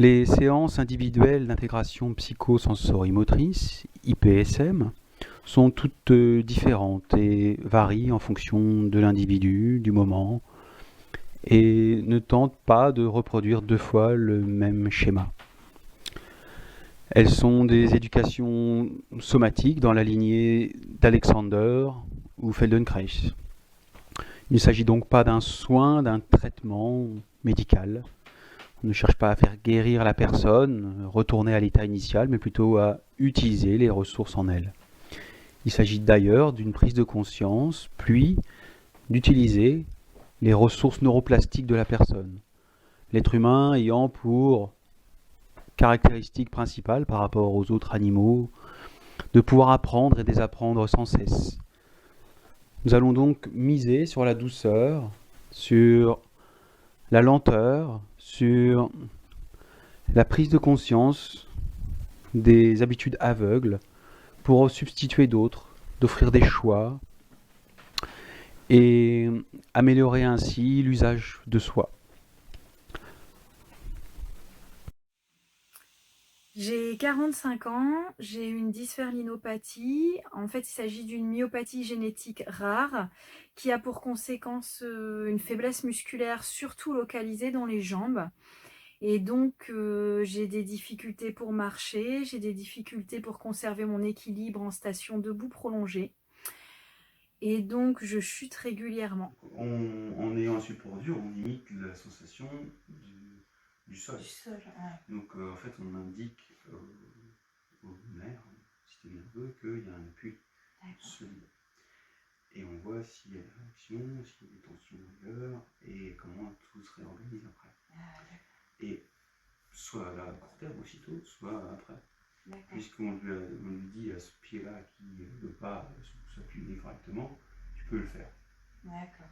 Les séances individuelles d'intégration psychosensori-motrice, IPSM, sont toutes différentes et varient en fonction de l'individu, du moment, et ne tentent pas de reproduire 2 fois le même schéma. Elles sont des éducations somatiques dans la lignée d'Alexander ou Feldenkrais. Il ne s'agit donc pas d'un soin, d'un traitement médical. On ne cherche pas à faire guérir la personne, retourner à l'état initial, mais plutôt à utiliser les ressources en elle. Il s'agit d'ailleurs d'une prise de conscience, puis d'utiliser les ressources neuroplastiques de la personne. L'être humain ayant pour caractéristique principale par rapport aux autres animaux de pouvoir apprendre et désapprendre sans cesse. Nous allons donc miser sur la douceur, sur la lenteur, sur la prise de conscience des habitudes aveugles pour en substituer d'autres, d'offrir des choix et améliorer ainsi l'usage de soi. J'ai 45 ans, j'ai une dysferlinopathie. En fait, il s'agit d'une myopathie génétique rare qui a pour conséquence une faiblesse musculaire surtout localisée dans les jambes. Et donc, j'ai des difficultés pour marcher, j'ai des difficultés pour conserver mon équilibre en station debout prolongée. Et donc, je chute régulièrement. En ayant un support dur, on limite la sensation du sol. Ouais. Donc, en fait, on indique au nerf, au système nerveux, qu'il y a un appui solide. Et on voit s'il y a des réactions, s'il y a des tensions ailleurs, et comment tout se réorganise après. Et soit là à court terme aussitôt, soit après. Puisqu'on lui dit à ce pied-là qui ne veut pas s'appuyer correctement, tu peux le faire. D'accord.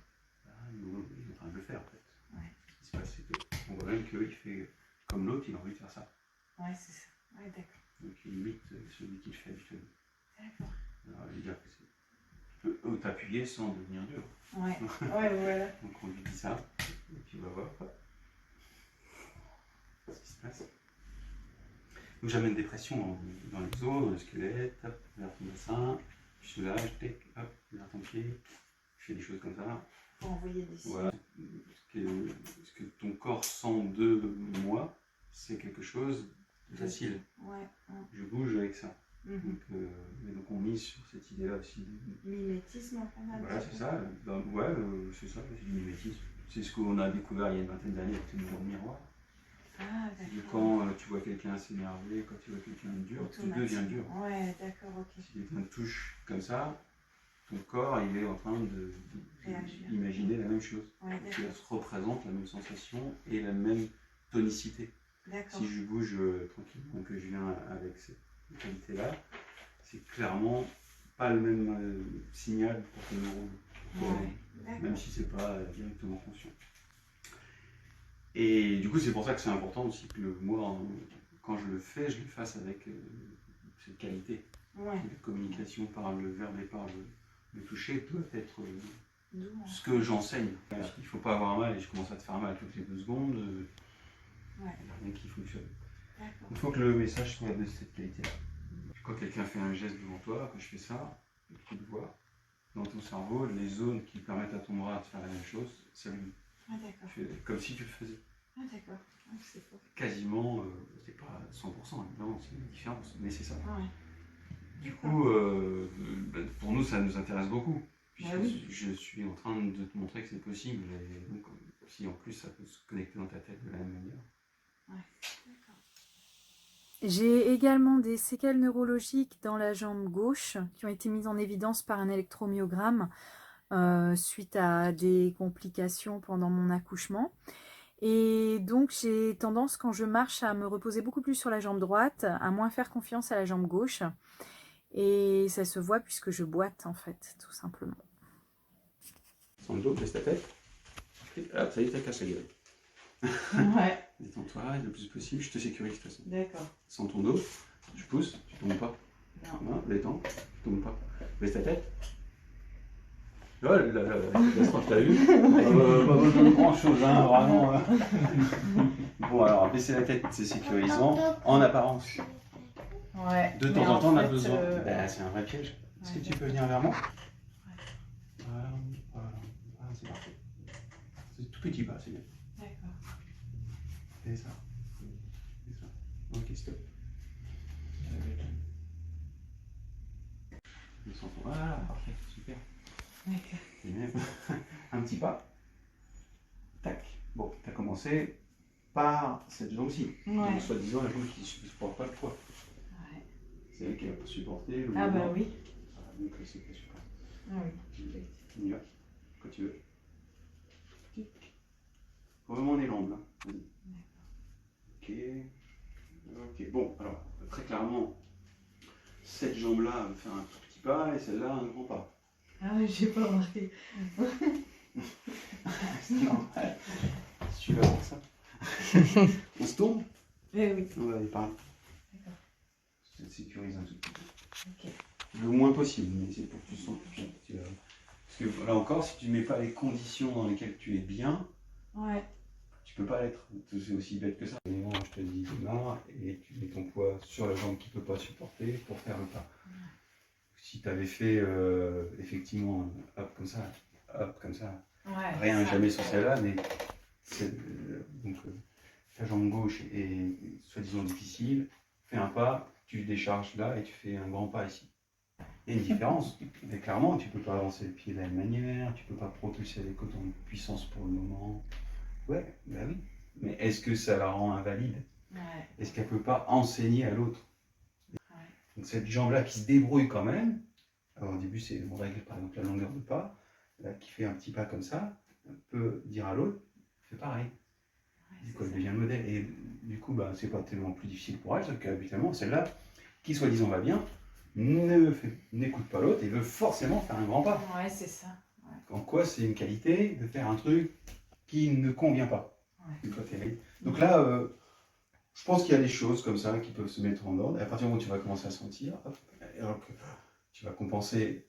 Là, il est en train de le faire en fait. Ouais. Ce qui se passe, c'est qu'on voit même qu'il fait comme l'autre, il a envie de faire ça. Ouais, c'est ça. Ouais, d'accord. Donc il imite celui qui le fait habituellement. D'accord. Alors, je veux dire que tu peux t'appuyer sans devenir dur. Ouais, ouais, voilà. Donc on lui dit ça, et puis on va voir ce qui se passe. Donc j'amène des pressions dans les os, dans le squelette, hop, vers ton bassin, je soulage, hop, vers ton pied, je fais des choses comme ça. Pour envoyer des signes. Voilà. Ce que ton corps sent de moi, c'est quelque chose de facile. Ouais. Je bouge avec ça. Mm-hmm. Donc on mise sur cette idée-là aussi. Mimétisme, on a voilà, c'est ça. C'est ça, c'est du mimétisme. C'est ce qu'on a découvert il y a une vingtaine d'années avec le miroir. Ah, quand tu vois quelqu'un s'énerver, quand tu vois quelqu'un dur, tu deviens dur. Ouais, d'accord, ok. Si quelqu'un te touche comme ça, ton corps il est en train d'imaginer la même chose. Ouais, tu se représente la même sensation et la même tonicité. D'accord. Si je bouge tranquillement, que je viens avec cette qualité-là, c'est clairement pas le même signal pour tes neurones. Même si c'est pas directement conscient. Et du coup, c'est pour ça que c'est important aussi que moi, quand je le fasse avec cette qualité. Ouais. La communication par le verbe et par le toucher doit être ce que j'enseigne. Il ne faut pas avoir mal et je commence à te faire mal toutes les 2 secondes. Il n'y a rien qui fonctionne. Il faut que le message soit de cette qualité-là. Quand quelqu'un fait un geste devant toi, quand je fais ça, tu le vois, dans ton cerveau, les zones qui permettent à ton bras de faire la même chose s'allument. Ah, d'accord. Comme si tu le faisais. Ah, d'accord. Ah, c'est fort. Quasiment, c'est pas 100%, évidemment, c'est une différence, mais c'est ça. Ah, ouais. Du coup, pour nous, ça nous intéresse beaucoup. Puisque je suis en train de te montrer que c'est possible. Et donc, si en plus ça peut se connecter dans ta tête de la même manière. Ouais, d'accord. J'ai également des séquelles neurologiques dans la jambe gauche qui ont été mises en évidence par un électromyogramme suite à des complications pendant mon accouchement. Et donc j'ai tendance quand je marche à me reposer beaucoup plus sur la jambe droite, à moins faire confiance à la jambe gauche. Et ça se voit puisque je boite en fait, tout simplement. Sandro, baisse ta tête. Ah, ça y est, t'as cassé la gueule. Ouais. Détends-toi le plus possible, je te sécurise de toute façon. D'accord. Sens ton dos, je pousse, tu tombes pas. Non. Détends, tu tombes pas. Baisse ta tête. Oh là là, la catastrophe, t'as vu? Pas besoin de grand chose, hein, vraiment. Bon, alors, baisser la tête, c'est sécurisant, en apparence. Ouais. De temps en temps, on a besoin. Ben, c'est un vrai piège. Est-ce que tu peux venir vers moi? Voilà, voilà. Ah, c'est parfait. C'est tout petit pas, c'est bien. D'accord. C'est ça. C'est ça. Ok, stop. Voilà, parfait, super. D'accord. Et même un petit pas. Tac. Bon, tu as commencé par cette jambe-ci. Ouais. Donc, soi-disant, la jambe qui ne supporte pas le poids. Ouais. C'est elle qui va supporter le Ah mouvement. bah oui. Donc, c'est pas super. Ah oui. On y va, quand tu veux. Faut vraiment les jambes, là. Vas-y. Ok. Ok. Bon, alors, très clairement, cette jambe-là va faire un tout petit pas et celle-là un grand pas. Ah oui, j'ai pas remarqué. C'est normal. Tu vas voir ça. On se tourne? Eh oui. On va aller par là. D'accord. Je te sécurise un tout petit peu. Ok. Le moins possible, mais c'est pour que tu sens bien. Parce que là encore, si tu ne mets pas les conditions dans lesquelles tu es bien, Ouais. tu peux pas l'être. C'est aussi bête que ça. Mais moi, je te dis démarre et tu mets ton poids sur la jambe qui ne peut pas supporter pour faire le pas. Si tu avais fait effectivement hop comme ça, Ouais. rien ça, jamais sur celle-là, mais donc ta jambe gauche est soi-disant difficile, fais un pas, tu décharges là et tu fais un grand pas ici. Il y a une différence, mais clairement tu peux pas avancer le pied de la même manière, tu peux pas propulser avec autant de puissance pour le moment. Ouais, bah oui. Mais est-ce que ça la rend invalide? Ouais. Est-ce qu'elle peut pas enseigner à l'autre? Ouais. Donc cette jambe-là qui se débrouille quand même, alors au début on règle par exemple la longueur de pas, là, qui fait un petit pas comme ça, peut dire à l'autre, fais pareil. Du coup elle devient le modèle. Et du coup bah, c'est pas tellement plus difficile pour elle, sauf qu'habituellement celle-là, qui soi-disant va bien, n'écoute pas l'autre et veut forcément faire un grand pas. Ouais, c'est ça. Ouais. En quoi c'est une qualité de faire un truc qui ne convient pas. Ouais. Donc là, je pense qu'il y a des choses comme ça qui peuvent se mettre en ordre. Et à partir du moment où tu vas commencer à sentir, hop, alors que tu vas compenser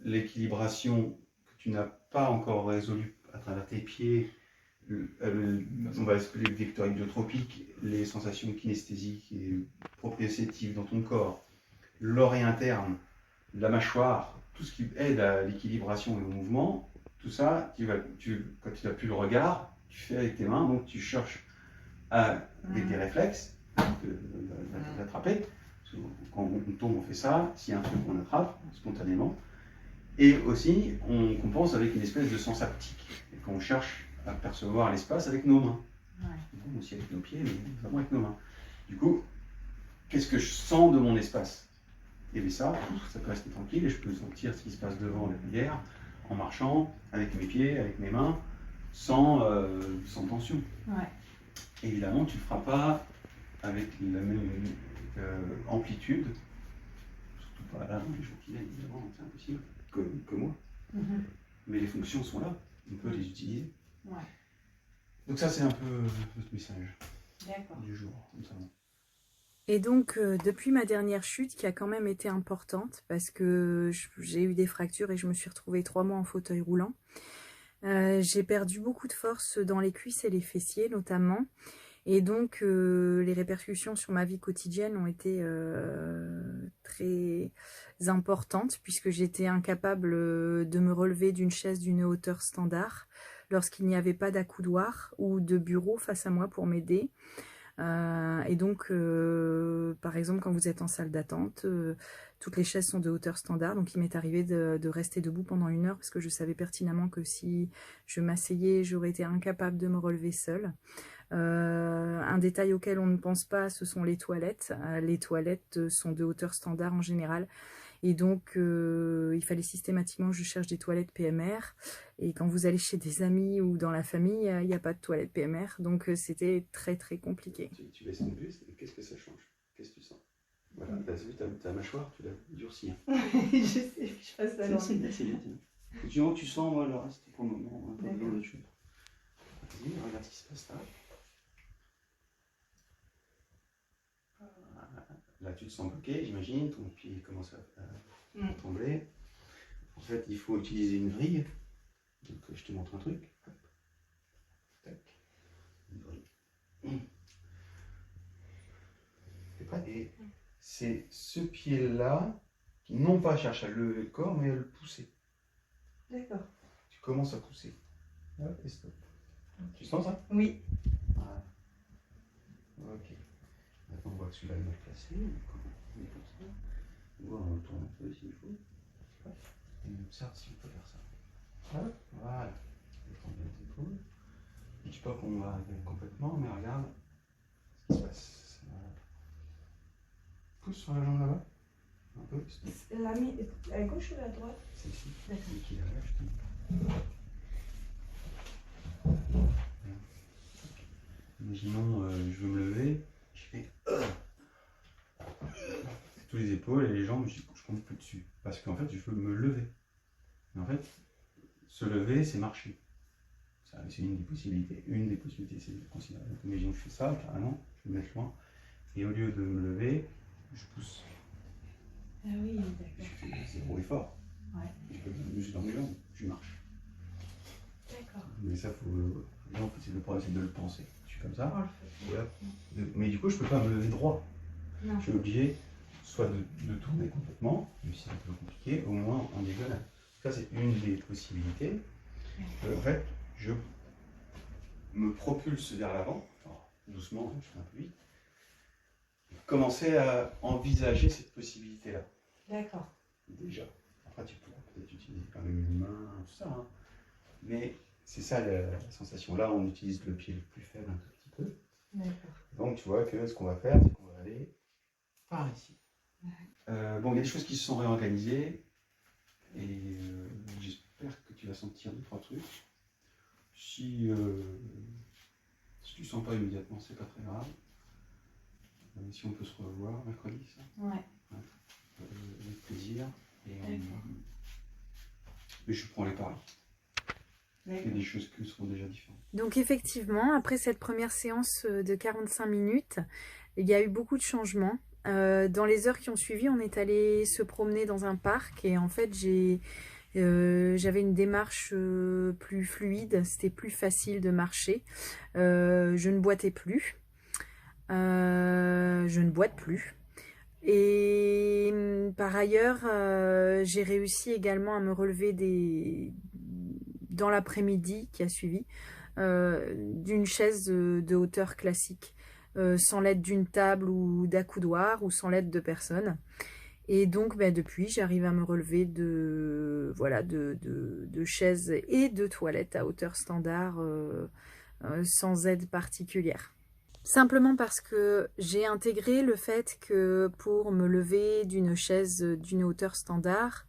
l'équilibration que tu n'as pas encore résolue à travers tes pieds, on va appeler le vecteur hydrotropique, les sensations kinesthésiques et proprioceptives dans ton corps, l'oreille interne, la mâchoire, tout ce qui aide à l'équilibration et au mouvement, tout ça, quand tu n'as plus le regard, tu fais avec tes mains, donc tu cherches avec des réflexes d'attraper. Quand on tombe, on fait ça. S'il y a un truc, on attrape spontanément. Et aussi, on compense avec une espèce de sens haptique. Et quand on cherche à percevoir l'espace avec nos mains. Ouais. Aussi avec nos pieds, mais vraiment avec nos mains. Du coup, qu'est-ce que je sens de mon espace? Et bien ça peut rester tranquille et je peux sentir ce qui se passe devant la lumière en marchant, avec mes pieds, avec mes mains, sans tension. Ouais. Évidemment, tu ne le feras pas avec la même amplitude, surtout pas là dans les jours qui viennent, évidemment, c'est impossible, que moi. Mm-hmm. Mais les fonctions sont là, on peut les utiliser. Ouais. Donc ça, c'est un peu notre message du jour, notamment. Et donc, depuis ma dernière chute, qui a quand même été importante, parce que j'ai eu des fractures et je me suis retrouvée 3 mois en fauteuil roulant, j'ai perdu beaucoup de force dans les cuisses et les fessiers notamment. Et donc, les répercussions sur ma vie quotidienne ont été très importantes, puisque j'étais incapable de me relever d'une chaise d'une hauteur standard lorsqu'il n'y avait pas d'accoudoir ou de bureau face à moi pour m'aider. Et donc, par exemple, quand vous êtes en salle d'attente, toutes les chaises sont de hauteur standard. Donc, il m'est arrivé de rester debout pendant 1 heure parce que je savais pertinemment que si je m'asseyais, j'aurais été incapable de me relever seule. Un détail auquel on ne pense pas, ce sont les toilettes. Les toilettes sont de hauteur standard en général. Et donc, il fallait systématiquement que je cherche des toilettes PMR. Et quand vous allez chez des amis ou dans la famille, il n'y a pas de toilettes PMR. Donc, c'était très, très compliqué. Tu baisses ton buste, qu'est-ce que ça change? Qu'est-ce que tu sens? Voilà, tu as vu ta mâchoire, tu l'as durcie. Je sais, je passe la langue. C'est bien. Du moment que tu sens, moi, le reste, pour le moment, un peu de l'autre chose. Vas-y, regarde ce qui se passe là. Là, tu te sens bloqué, j'imagine, ton pied commence à trembler. En fait, il faut utiliser une vrille. Donc, je te montre un truc. Hop. Tac. Une vrille. Et c'est ce pied-là qui non pas cherche à lever le corps, mais à le pousser. D'accord. Tu commences à pousser. Hop, et stop. Tu sens ça? Oui. Voilà. Ok. Maintenant, on voit que celui-là est mal placé. On est comme ça. On voit, on le tourne un peu s'il faut. Et on observe si on peut faire ça. Hop, voilà. On prend bien les épaules. Je ne dis pas qu'on va arriver complètement, mais regarde ce qui se passe. Voilà. Pousse sur la jambe là-bas. Un peu. Stop. À gauche ou à droite? Celle-ci. D'accord. Celle qui est là, je te... Imaginons, je veux me lever, je fais tous les épaules et les jambes, je compte plus dessus. Parce qu'en fait, je veux me lever. Mais en fait, se lever, c'est marcher. C'est une des possibilités. Une des possibilités, c'est de considérer. Donc, imaginons que je fais ça, carrément, je vais me mettre loin. Et au lieu de me lever, je pousse. Ah oui, Je d'accord. fais zéro effort. Ouais. Je peux me muscle dans mes jambes, je marche. D'accord. Mais ça, non, le problème, c'est de le penser. Je suis comme ça. On le fait. Voilà. Mais du coup, je peux pas me lever droit. Non. Je suis obligé soit de tourner complètement, même si c'est un peu compliqué, au moins en diagonale. Ça, c'est une des possibilités. En fait, je me propulse vers l'avant, enfin, doucement, je fais un peu vite. Commencer à envisager cette possibilité-là. D'accord. Déjà. Après, tu pourras peut-être utiliser quand même une main, tout ça. Hein. Mais c'est ça la sensation. Là, on utilise le pied le plus faible un tout petit peu. D'accord. Donc, tu vois que ce qu'on va faire, c'est qu'on va aller par ici. Bon, il y a des choses qui se sont réorganisées et j'espère que tu vas sentir 2-3 trucs. Si tu ne sens pas immédiatement, c'est pas très grave. Si on peut se revoir mercredi, ça. Ouais. Avec plaisir. Mais je prends les paris. Il y a des choses qui seront déjà différentes. Donc effectivement, après cette première séance de 45 minutes, il y a eu beaucoup de changements. Dans les heures qui ont suivi, on est allé se promener dans un parc et en fait j'avais une démarche plus fluide, c'était plus facile de marcher. Je ne boitais plus, je ne boite plus. Et par ailleurs, j'ai réussi également à me relever dans l'après-midi qui a suivi d'une chaise de hauteur classique. Sans l'aide d'une table ou d'accoudoir ou sans l'aide de personne. Et donc, depuis, j'arrive à me relever de chaises et de toilettes à hauteur standard sans aide particulière. Simplement parce que j'ai intégré le fait que pour me lever d'une chaise d'une hauteur standard,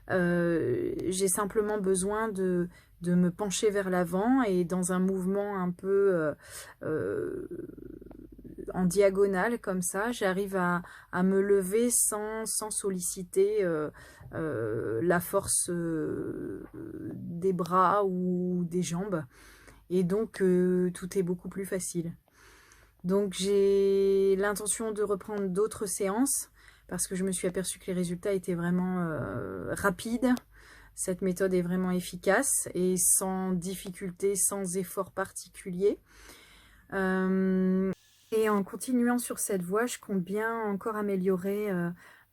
j'ai simplement besoin de me pencher vers l'avant et dans un mouvement un peu en diagonale comme ça, j'arrive à me lever sans solliciter la force des bras ou des jambes. Et donc, tout est beaucoup plus facile. Donc, j'ai l'intention de reprendre d'autres séances parce que je me suis aperçue que les résultats étaient vraiment rapides. Cette méthode est vraiment efficace et sans difficulté, sans effort particulier. Et en continuant sur cette voie, je compte bien encore améliorer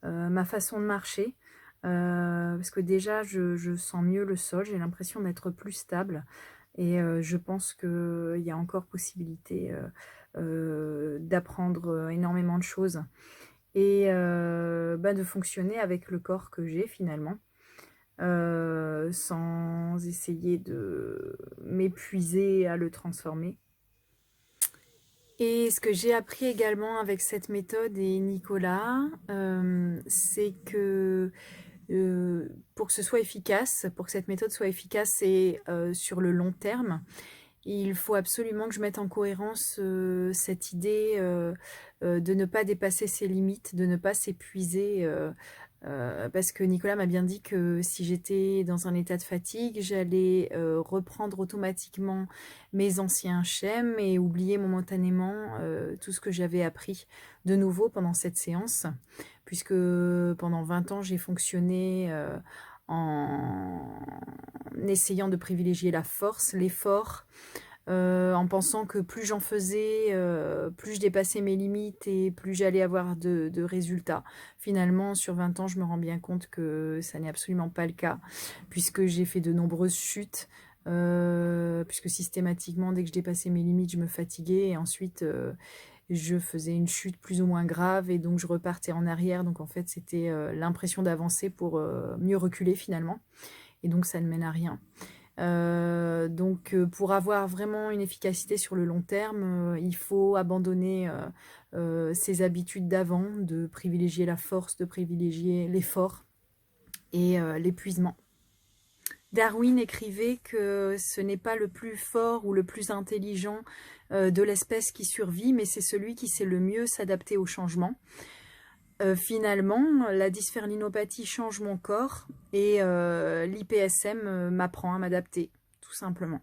ma façon de marcher. Parce que déjà, je sens mieux le sol, j'ai l'impression d'être plus stable. Et je pense qu'il y a encore possibilité d'apprendre énormément de choses. Et de fonctionner avec le corps que j'ai finalement. Sans essayer de m'épuiser à le transformer. Et ce que j'ai appris également avec cette méthode et Nicolas, c'est que pour que ce soit efficace, pour que cette méthode soit efficace et sur le long terme, il faut absolument que je mette en cohérence cette idée de ne pas dépasser ses limites, de ne pas s'épuiser. Parce que Nicolas m'a bien dit que si j'étais dans un état de fatigue, j'allais reprendre automatiquement mes anciens schèmes et oublier momentanément tout ce que j'avais appris de nouveau pendant cette séance, puisque pendant 20 ans, j'ai fonctionné en essayant de privilégier la force, l'effort, en pensant que plus j'en faisais, plus je dépassais mes limites et plus j'allais avoir de résultats. Finalement, sur 20 ans, je me rends bien compte que ça n'est absolument pas le cas, puisque j'ai fait de nombreuses chutes, puisque systématiquement, dès que je dépassais mes limites, je me fatiguais, et ensuite, je faisais une chute plus ou moins grave, et donc je repartais en arrière. Donc en fait, c'était l'impression d'avancer pour mieux reculer finalement, et donc ça ne mène à rien. Donc pour avoir vraiment une efficacité sur le long terme, il faut abandonner ses habitudes d'avant, de privilégier la force, de privilégier l'effort et l'épuisement. Darwin écrivait que ce n'est pas le plus fort ou le plus intelligent de l'espèce qui survit, mais c'est celui qui sait le mieux s'adapter au changement. Finalement, la dysferlinopathie change mon corps et l'IPSM m'apprend à m'adapter, tout simplement.